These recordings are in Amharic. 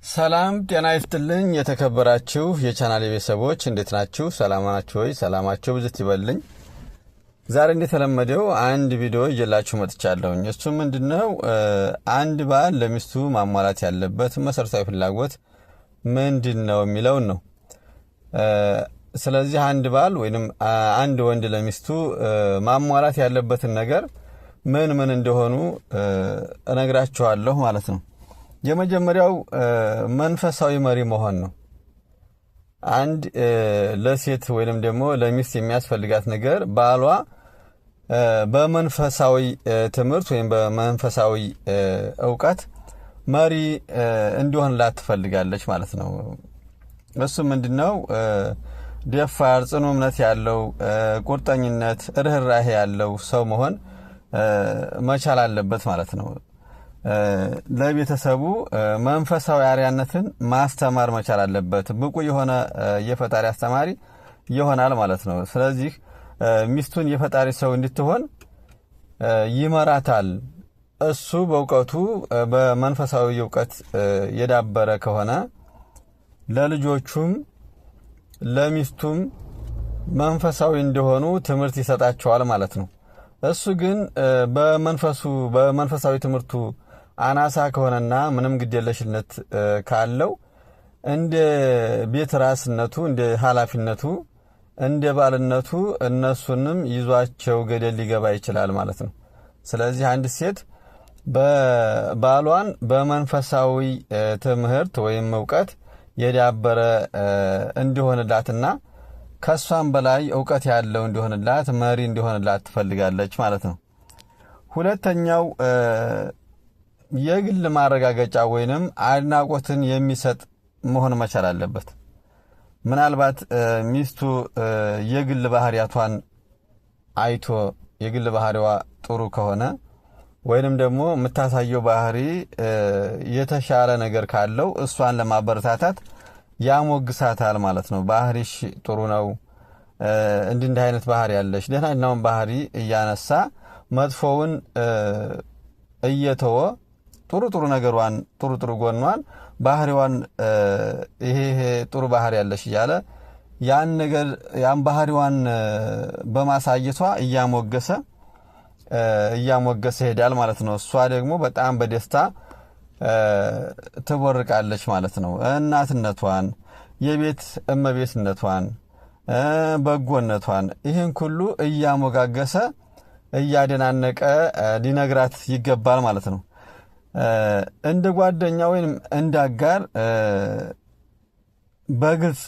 ሰላም ጤና ይስጥልኝ የተከበራችሁ የቻናሌ ቤተሰቦች እንዴት ናችሁ? ሰላም ናችሁ ወይ? ሰላማችሁ ብዝት ይበልኝ። ዛሬ እንደተለመደው አንድ ቪዲዮ ይዤላችሁ መጥቻለሁኝ። እሱ ምንድነው አንድ ባል ለሚስቱ ማሟላት ያለበት መሰረታዊ ፍላጎት ምንድነው የሚለው ነው። ስለዚህ አንድ ባል ወይንም አንድ ወንድ ለሚስቱ ማሟላት ያለበትን ነገር ምን እንደሆኑ እነግራችኋለሁ ማለት ነው። የመጀመሪያው መንፈሳዊ መሪ መሆን ነው። አንድ ለሴት ወይንም ደግሞ ለሚስት የሚያስፈልጋት ነገር ባሏ በመንፈሳዊ ትምህርት ወይም በመንፈሳዊ ዕውቀት መሪ እንዲሆንላት ትፈልጋለች ማለት ነው። እሱ ምንድነው ደፋር፣ ጽኑ እምነት ያለው፣ ቁርጠኝነት፣ ርህራሄ ያለው ሰው መሆን መቻል አለበት ማለት ነው። ለቤተሰቡ መንፈሳዊ አርያነትን ማስተማር መቻል አለበት። ብቁ የሆነ የፈጣሪ አስተማሪ ይሆናል ማለት ነው። ስለዚህ ሚስቱን የፈጣሪ ሰው እንድትሆን ይመራታል። እሱ በእውቀቱ በመንፈሳዊ ዕውቀት የዳበረ ከሆነ ለልጆቹም ለሚስቱም መንፈሳዊ እንደሆኑ ትምህርት ይሰጣቸዋል ማለት ነው። እሱ ግን በመንፈሳዊ ትምህርቱ አናሳ ከሆነና ምንም ግዴለሽነት ካለው እንደ ቤት ራስነቱ እንደ ኃላፊነቱ እንደ ባልነቱ እነሱንም ይዟቸው ገደል ሊገባ ይችላል ማለት ነው። ስለዚህ አንድ ሴት ባሏን በመንፈሳዊ ትምህርት ወይም ዕውቀት የዳበረ እንዲሆንላትና ከሷም በላይ ዕውቀት ያለው እንዲሆንላት መሪ እንዲሆንላት ትፈልጋለች ማለት ነው። ሁለተኛው የግል ማረጋገጫ ወይንም አድናቆትን የሚሰጥ መሆን መቻል አለበት። ምናልባት ሚስቱ የግል ባህሪያቷን አይቶ የግል ባህሪዋ ጥሩ ከሆነ ወይንም ደግሞ የምታሳየው ባህሪ የተሻለ ነገር ካለው እሷን ለማበረታታት ያሞግሳታል ማለት ነው። ባህሪሽ ጥሩ ነው፣ እንዲህ አይነት ባህሪ ያለሽ፣ ደህናውን ባህሪ እያነሳ መጥፎውን እየተወ ጥሩ ነገሯን ጥሩ ጎኗን ባህሪዋን ይሄ ጥሩ ባህሪ ያለሽ እያለ ያን ባህሪዋን በማሳየቷ እያሞገሰ ሄዳል ማለት ነው። እሷ ደግሞ በጣም በደስታ ትቦርቃለች ማለት ነው። እናትነቷን፣ የቤት እመቤትነቷን፣ በጎነቷን ይህን ሁሉ እያሞጋገሰ እያደናነቀ ሊነግራት ይገባል ማለት ነው። እንደ ጓደኛ ወይም እንደ አጋር በግልጽ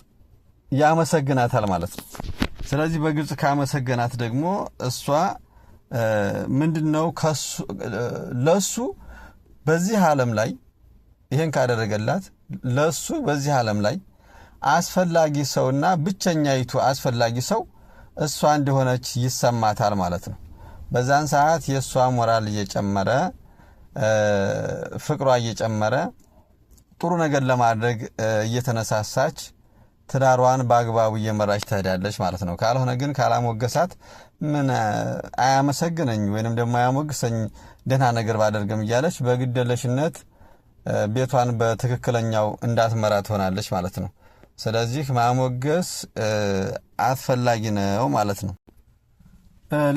ያመሰግናታል ማለት ነው። ስለዚህ በግልጽ ካመሰገናት ደግሞ እሷ ምንድነው ለሱ በዚህ ዓለም ላይ ይሄን ካደረገላት ለሱ በዚህ ዓለም ላይ አስፈላጊ ሰውና ብቸኛይቱ አስፈላጊ ሰው እሷ እንደሆነች ይሰማታል ማለት ነው። በዛን ሰዓት የሷ ሞራል እየጨመረ ፍቅሯ እየጨመረ ጥሩ ነገር ለማድረግ እየተነሳሳች ትዳሯን በአግባቡ እየመራች ትሄዳለች ማለት ነው። ካልሆነ ግን ካላሞገሳት ምን አያመሰግነኝ ወይንም ደግሞ አያሞግሰኝ ደህና ነገር ባደርግም እያለች በግደለሽነት ቤቷን በትክክለኛው እንዳትመራ ትሆናለች ማለት ነው። ስለዚህ ማሞገስ አስፈላጊ ነው ማለት ነው።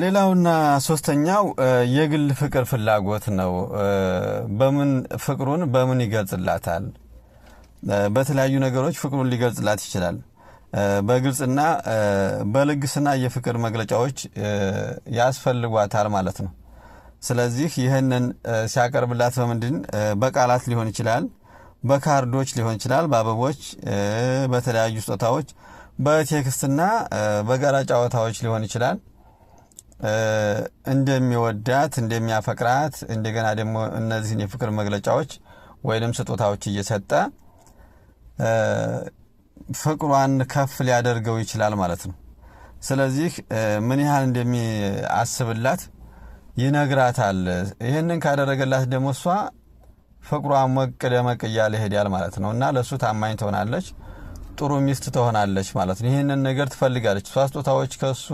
ሌላውና ሶስተኛው የግል ፍቅር ፍላጎት ነው። ፍቅሩን በምን ይገልጽላታል? በተለያዩ ነገሮች ፍቅሩን ሊገልጽላት ይችላል። በግልጽና በልግስና የፍቅር መግለጫዎች ያስፈልጓታል ማለት ነው። ስለዚህ ይህንን ሲያቀርብላት በምንድን በቃላት ሊሆን ይችላል፣ በካርዶች ሊሆን ይችላል፣ በአበቦች፣ በተለያዩ ስጦታዎች፣ በቴክስትና በጋራ ጨዋታዎች ሊሆን ይችላል። እንደሚወዳት እንደሚያፈቅራት እንደገና ደግሞ እነዚህን የፍቅር መግለጫዎች ወይንም ስጦታዎች እየሰጠ ፍቅሯን ከፍ ሊያደርገው ይችላል ማለት ነው። ስለዚህ ምን ያህል እንደሚያስብላት ይነግራታል። ይህንን ካደረገላት ደግሞ እሷ ፍቅሯ ሞቅ ደመቅ እያለ ይሄዳል ማለት ነው እና ለሱ ታማኝ ትሆናለች፣ ጥሩ ሚስት ትሆናለች ማለት ነው። ይህንን ነገር ትፈልጋለች። ከሱ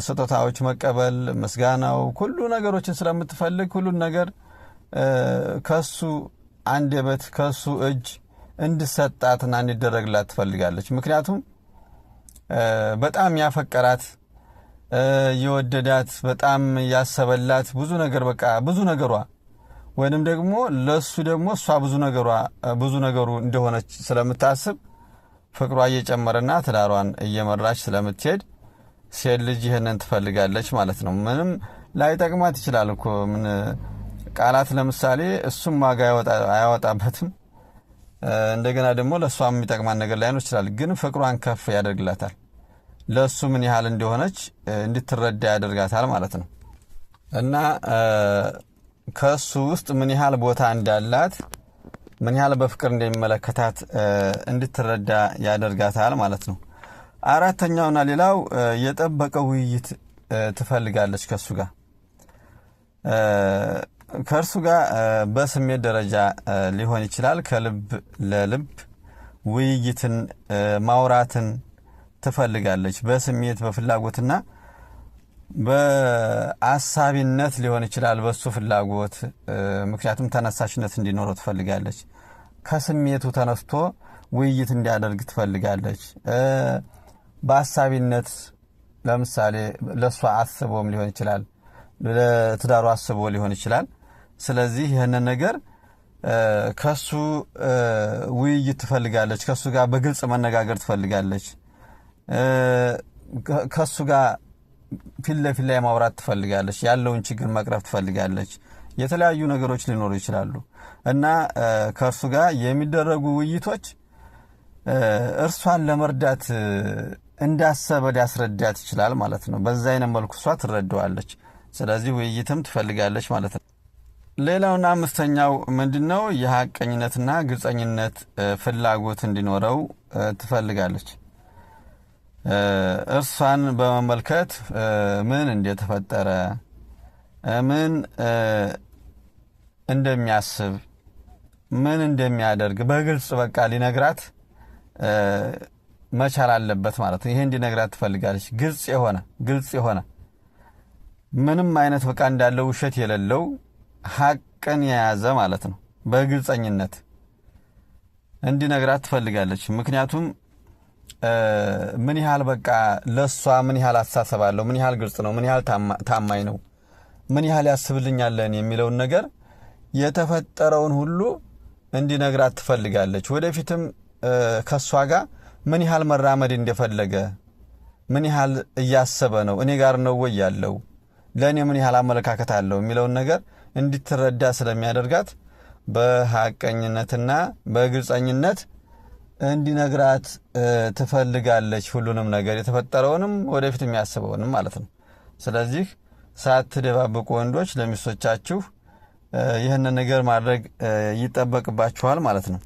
ስጦታዎች መቀበል፣ ምስጋናው፣ ሁሉ ነገሮችን ስለምትፈልግ ሁሉን ነገር ከሱ አንደበት ከሱ እጅ እንድሰጣትና እንዲደረግላት ትፈልጋለች። ምክንያቱም በጣም ያፈቀራት የወደዳት በጣም ያሰበላት ብዙ ነገር በቃ ብዙ ነገሯ ወይንም ደግሞ ለሱ ደግሞ እሷ ብዙ ነገሩ እንደሆነች ስለምታስብ ፍቅሯ እየጨመረና ትዳሯን እየመራች ስለምትሄድ ሴት ልጅ ይሄንን ትፈልጋለች ማለት ነው። ምንም ላይጠቅማት ይችላል እኮ ምን ቃላት ለምሳሌ እሱም ዋጋ አያወጣበትም። እንደገና ደግሞ ለሷ የሚጠቅማን ነገር ላይኖር ይችላል። ግን ፍቅሯን ከፍ ያደርግላታል። ለሱ ምን ያህል እንደሆነች እንድትረዳ ያደርጋታል ማለት ነው። እና ከሱ ውስጥ ምን ያህል ቦታ እንዳላት ምን ያህል በፍቅር እንደሚመለከታት እንድትረዳ ያደርጋታል ማለት ነው። አራተኛውና ሌላው የጠበቀ ውይይት ትፈልጋለች ከሱ ጋር ከእርሱ ጋር በስሜት ደረጃ ሊሆን ይችላል። ከልብ ለልብ ውይይትን ማውራትን ትፈልጋለች። በስሜት በፍላጎትና በአሳቢነት ሊሆን ይችላል በሱ ፍላጎት። ምክንያቱም ተነሳሽነት እንዲኖረው ትፈልጋለች። ከስሜቱ ተነስቶ ውይይት እንዲያደርግ ትፈልጋለች። በአሳቢነት ለምሳሌ ለሷ አስቦም ሊሆን ይችላል፣ ለትዳሩ አስቦ ሊሆን ይችላል። ስለዚህ ይሄንን ነገር ከሱ ውይይት ትፈልጋለች። ከሱ ጋር በግልጽ መነጋገር ትፈልጋለች። ከሱ ጋር ፊት ለፊት ላይ ማውራት ትፈልጋለች። ያለውን ችግር መቅረፍ ትፈልጋለች። የተለያዩ ነገሮች ሊኖሩ ይችላሉ እና ከእርሱ ጋር የሚደረጉ ውይይቶች እርሷን ለመርዳት እንዳሰበ ሊያስረዳት ይችላል ማለት ነው። በዛ አይነት መልኩ እሷ ትረዳዋለች። ስለዚህ ውይይትም ትፈልጋለች ማለት ነው። ሌላውና አምስተኛው ምንድነው? የሐቀኝነትና ግልጸኝነት ፍላጎት እንዲኖረው ትፈልጋለች። እርሷን በመመልከት ምን እንደተፈጠረ ምን እንደሚያስብ ምን እንደሚያደርግ በግልጽ በቃ ሊነግራት መቻል አለበት ማለት ነው። ይሄ እንዲነግራት ትፈልጋለች። ግልጽ የሆነ ምንም አይነት በቃ እንዳለው ውሸት የሌለው ሐቅን የያዘ ማለት ነው። በግልጸኝነት እንዲነግራት ትፈልጋለች። ምክንያቱም ምን ያህል በቃ ለሷ ምን ያህል አስተሳሰባለሁ፣ ምን ያህል ግልጽ ነው፣ ምን ያህል ታማኝ ነው፣ ምን ያህል ያስብልኛል የሚለውን ነገር የተፈጠረውን ሁሉ እንዲነግራት ትፈልጋለች። ወደፊትም ከሷ ጋር ምን ያህል መራመድ እንደፈለገ ምን ያህል እያሰበ ነው፣ እኔ ጋር ነው ወይ ያለው፣ ለኔ ምን ያህል አመለካከት አለው የሚለውን ነገር እንድትረዳ ስለሚያደርጋት በሐቀኝነትና በግልጸኝነት እንዲነግራት ትፈልጋለች። ሁሉንም ነገር የተፈጠረውንም ወደፊት የሚያስበውንም ማለት ነው። ስለዚህ ሳትደባብቁ ወንዶች ለሚስቶቻችሁ ይህንን ነገር ማድረግ ይጠበቅባችኋል ማለት ነው።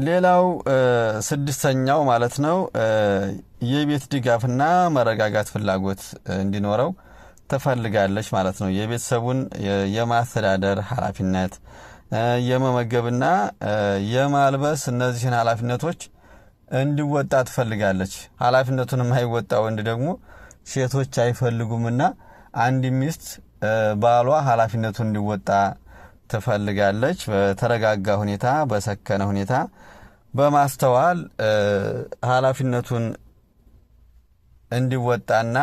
ሌላው ስድስተኛው ማለት ነው የቤት ድጋፍና መረጋጋት ፍላጎት እንዲኖረው ትፈልጋለች ማለት ነው። የቤተሰቡን የማስተዳደር ኃላፊነት የመመገብና የማልበስ እነዚህን ኃላፊነቶች እንዲወጣ ትፈልጋለች። ኃላፊነቱን የማይወጣ ወንድ ደግሞ ሴቶች አይፈልጉምና አንድ ሚስት ባሏ ኃላፊነቱን እንዲወጣ ትፈልጋለች። በተረጋጋ ሁኔታ በሰከነ ሁኔታ በማስተዋል ኃላፊነቱን እንዲወጣና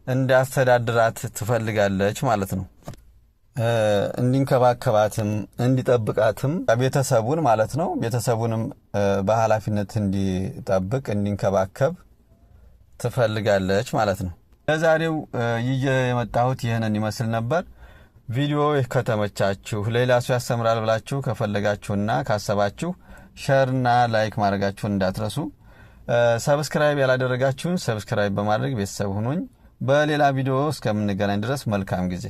እንዲያስተዳድራት ትፈልጋለች ማለት ነው። እንዲንከባከባትም እንዲጠብቃትም ቤተሰቡን ማለት ነው። ቤተሰቡንም በኃላፊነት እንዲጠብቅ እንዲንከባከብ ትፈልጋለች ማለት ነው። ለዛሬው ይዤ የመጣሁት ይህንን ይመስል ነበር። ቪዲዮ ከተመቻችሁ ሌላ ሰው ያስተምራል ብላችሁ ከፈለጋችሁና ካሰባችሁ ሼርና ላይክ ማድረጋችሁን እንዳትረሱ። ሰብስክራይብ ያላደረጋችሁን ሰብስክራይብ በማድረግ ቤተሰብ ሁኑኝ። በሌላ ቪዲዮ እስከምንገናኝ ድረስ መልካም ጊዜ